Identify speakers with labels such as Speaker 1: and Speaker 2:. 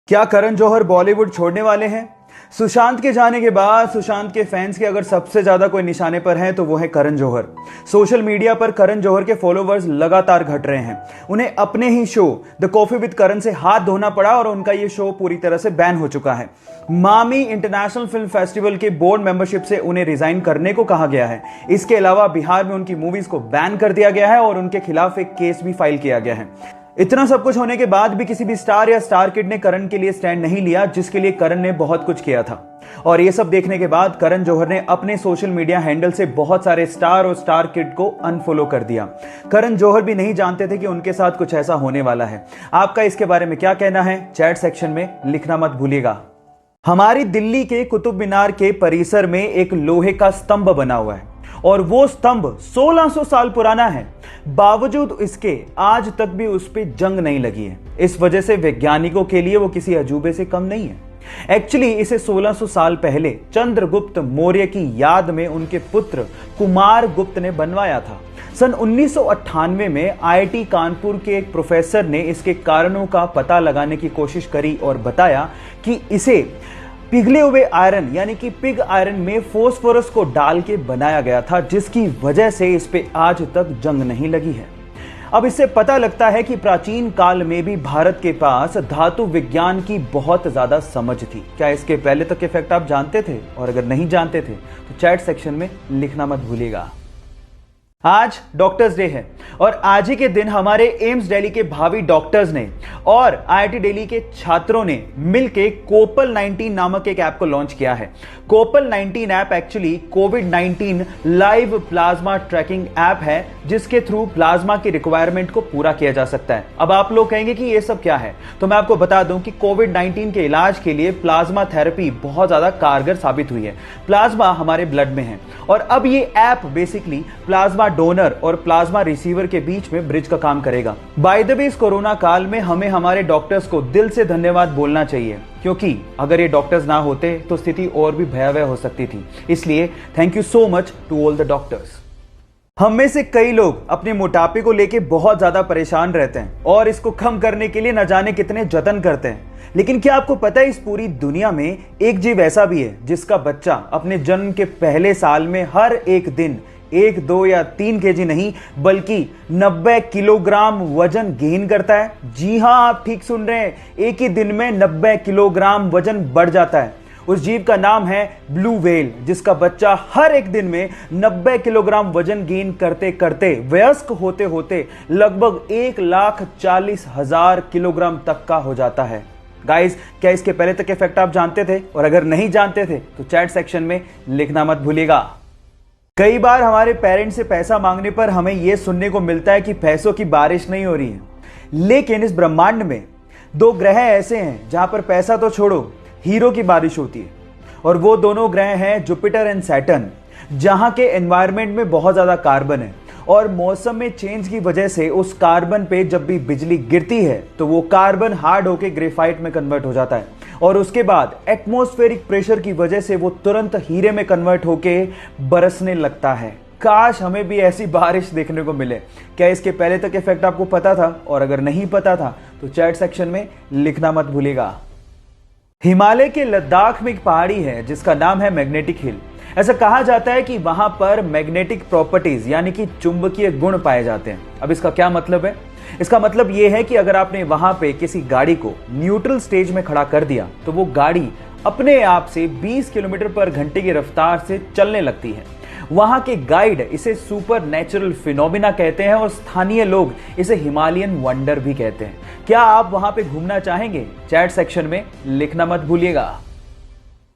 Speaker 1: क्या करण जौहर बॉलीवुड छोड़ने वाले हैं? सुशांत के जाने के बाद सुशांत के फैंस के अगर सबसे ज्यादा कोई निशाने पर है तो वो है करण जौहर। सोशल मीडिया पर करण जौहर के फॉलोवर्स लगातार घट रहे हैं। उन्हें अपने ही शो द कॉफी विद करण से हाथ धोना पड़ा और उनका ये शो पूरी तरह से बैन हो चुका है। मामी इंटरनेशनल फिल्म फेस्टिवल के बोर्ड मेंबरशिप से उन्हें रिजाइन करने को कहा गया है। इसके अलावा बिहार में उनकी मूवीज को बैन कर दिया गया है और उनके खिलाफ एक केस भी फाइल किया गया है। इतना सब कुछ होने के बाद भी किसी भी स्टार या स्टार किड ने करण के लिए स्टैंड नहीं लिया, जिसके लिए करण ने बहुत कुछ किया था। और ये सब देखने के बाद करण जौहर ने अपने सोशल मीडिया हैंडल से बहुत सारे स्टार और स्टार किड को अनफॉलो कर दिया। करण जौहर भी नहीं जानते थे कि उनके साथ कुछ ऐसा होने वाला है। आपका इसके बारे में क्या कहना है? चैट सेक्शन में लिखना मत भूलिएगा। हमारी दिल्ली के कुतुब मीनार के परिसर में एक लोहे का स्तंभ बना हुआ है और वो स्तंभ 1600 साल पुराना है। बावजूद इसके आज तक भी उस पर जंग नहीं लगी है। इस वजह से वैज्ञानिकों के लिए वो किसी अजूबे से कम नहीं है। एक्चुअली इसे 1600 साल पहले चंद्रगुप्त मौर्य की याद में उनके पुत्र कुमार गुप्त ने बनवाया था। सन 1998 में आईआईटी कानपुर के एक प्रोफेसर ने इसके कारणों का पता लगाने की कोशिश करी और बताया कि इसे पिघले हुए आयरन यानी कि पिग आयरन में फोस्फोरस को डाल के बनाया गया था, जिसकी वजह से इस पे आज तक जंग नहीं लगी है। अब इससे पता लगता है कि प्राचीन काल में भी भारत के पास धातु विज्ञान की बहुत ज्यादा समझ थी। क्या इसके पहले तक के फैक्ट आप जानते थे? और अगर नहीं जानते थे तो चैट सेक्शन में लिखना मत भूलिएगा। आज डॉक्टर्स डे है और आज ही के दिन हमारे एम्स दिल्ली के भावी डॉक्टर्स ने और आईआईटी दिल्ली के छात्रों ने मिलकर कोपल 19 नामक एक ऐप को लॉन्च किया है। कोपल 19 ऐप एक्चुअली कोविड-19 लाइव प्लाज्मा ट्रैकिंग ऐप है, जिसके थ्रू प्लाज्मा की रिक्वायरमेंट को पूरा किया जा सकता है। अब आप लोग कहेंगे कि ये सब क्या है, तो मैं आपको बता दूं कि कोविड-19 के इलाज के लिए प्लाज्मा थेरेपी बहुत ज्यादा कारगर साबित हुई है। प्लाज्मा हमारे ब्लड में है और अब ये ऐप बेसिकली प्लाज्मा डोनर और प्लाज्मा रिसीवर के बीच में ब्रिज का काम करेगा। बाय द वे, इस कोरोना काल में हमें हमारे डॉक्टर्स को दिल से धन्यवाद बोलना चाहिए, क्योंकि अगर ये डॉक्टर्स ना होते तो स्थिति और भी भयावह हो सकती थी। इसलिए thank you so much to all the doctors. हम में से कई लोग अपने मोटापे को लेके बहुत ज्यादा परेशान रहते हैं और इसको कम करने के लिए न जाने कितने जतन करते हैं। लेकिन क्या आपको पता है, इस पूरी दुनिया में एक जीव ऐसा भी है जिसका बच्चा अपने जन्म के पहले साल में हर एक दिन 1, 2 या 3 केजी नहीं बल्कि 90 किलोग्राम वजन गेन करता है। जी हां, आप ठीक सुन रहे हैं, एक ही दिन में 90 किलोग्राम वजन बढ़ जाता है। उस जीव का नाम है ब्लू व्हेल, जिसका बच्चा हर एक दिन में 90 किलोग्राम वजन गेन करते करते वयस्क होते होते लगभग 1,40,000 किलोग्राम तक का हो जाता है। गाइस, क्या इसके पहले तक के फैक्ट आप जानते थे? और अगर नहीं जानते थे तो चैट सेक्शन में लिखना मत भूलिएगा। कई बार हमारे पेरेंट्स से पैसा मांगने पर हमें यह सुनने को मिलता है कि पैसों की बारिश नहीं हो रही है। लेकिन इस ब्रह्मांड में 2 ग्रह ऐसे हैं जहां पर पैसा तो छोड़ो, हीरो की बारिश होती है। और वो दोनों ग्रह हैं जुपिटर एंड सैटर्न, जहां के एनवायरनमेंट में बहुत ज्यादा कार्बन है और मौसम में चेंज की वजह से उस कार्बन पे जब भी बिजली गिरती है तो वो कार्बन हार्ड होकर ग्रेफाइट में कन्वर्ट हो जाता है और उसके बाद एटमॉस्फेरिक प्रेशर की वजह से वो तुरंत हीरे में कन्वर्ट होके बरसने लगता है। काश हमें भी ऐसी बारिश देखने को मिले। क्या इसके पहले तक इफेक्ट आपको पता था? और अगर नहीं पता था तो चैट सेक्शन में लिखना मत भूलिएगा। हिमालय के लद्दाख में एक पहाड़ी है जिसका नाम है मैग्नेटिक हिल। ऐसा कहा जाता है कि वहां पर मैग्नेटिक प्रॉपर्टीज यानी कि चुंबकीय गुण पाए जाते हैं। अब इसका क्या मतलब है? इसका मतलब यह है कि अगर आपने वहां पे किसी गाड़ी को न्यूट्रल स्टेज में खड़ा कर दिया तो वो गाड़ी अपने आप से 20 किलोमीटर पर घंटे की रफ्तार से चलने लगती है। वहां के गाइड इसे सुपर नेचुरल फिनोमिना कहते हैं और स्थानीय लोग इसे हिमालयन वंडर भी कहते हैं। क्या आप वहां पे घूमना चाहेंगे? चैट सेक्शन में लिखना मत भूलिएगा।